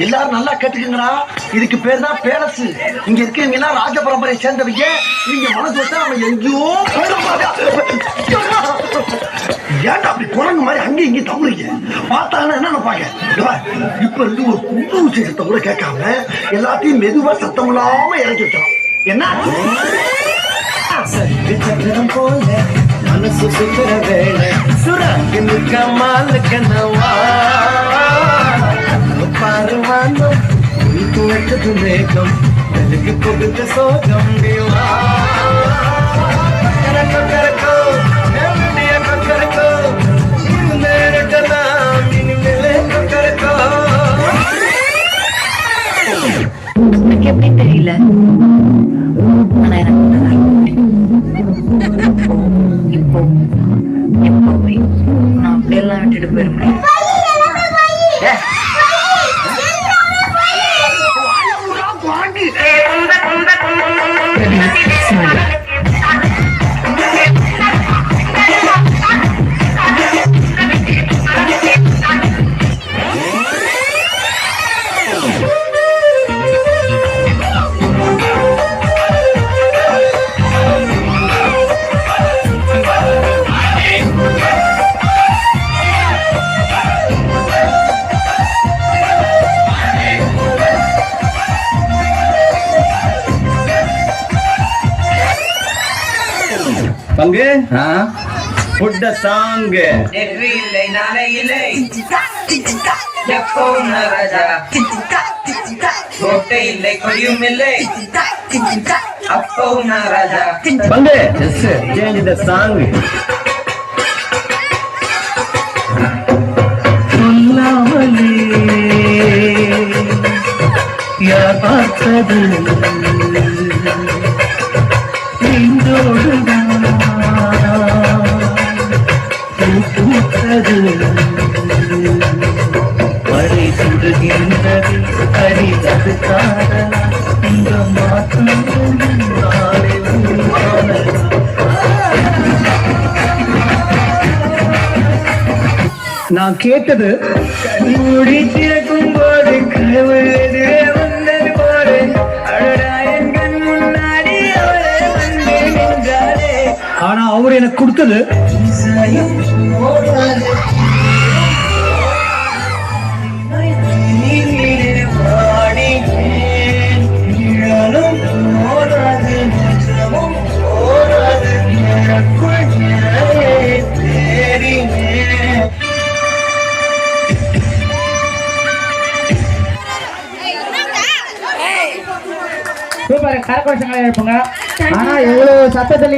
எல்லாரும் நல்லா கேட்டுக்கங்கடா. இதுக்கு பேர் தான் பேலஸ். இங்க இருக்கவங்க எல்லாம் ராஜ பரம்பரையை சேர்ந்தவங்க. இங்க மனசு வச்சா நம்ம எங்கேயோ ஏன்டா அப்படி குரங்கு மாதிரி அங்கேயும் இங்கேயும் தவறுங்க. பார்த்தாங்கன்னா என்ன நினைப்பாங்க, இப்ப இருந்து ஒரு குண்டு சத்தம் கூட கேட்காம எல்லாத்தையும் மெதுவா சத்தம் இல்லாம இறக்கி வச்சோம். என்ன போல மனசு சுத்துற வேலை சுரங்கு கமாலுக்கனவா பாருவானோ துவக்கது மேகம் எனக்கு புகுந்த சோகம் தேவா கரக்கோ கரக்கோ நெருடிய கரக்கோ நேரடலாம் இனிமேலே கரக்கோ. எனக்கு எப்படி தெரியல, ஆனா எனக்கு இப்போ எப்பவுமே நான் அப்படியெல்லாம் விட்டுட்டு போயிருக்கேன். பங்கு புட்ட சாங் இல்லை நாளை இல்லை எப்பவும் ராஜா கோட்டை இல்லை கொடியும் இல்லை அப்பவும் ராஜா. பங்கு சேஞ்ச் த சாங். சொல்லாமலே யார் பார்த்தது மழை சுடுகின்றது அறிவது காதலா இந்த மாற்றம் நான் கேட்டது மூடி திறக்கும் போது கனவு எதிரே வந்தது போது அழகாயன் முன்னாடி அவரே வந்து நின்றாரே. ஆனா அவர் எனக்கு கொடுத்தது சூப்பர் கரகோஷங்களை எழுப்புங்க. ஆனா எவ்வளவு சத்தத்துல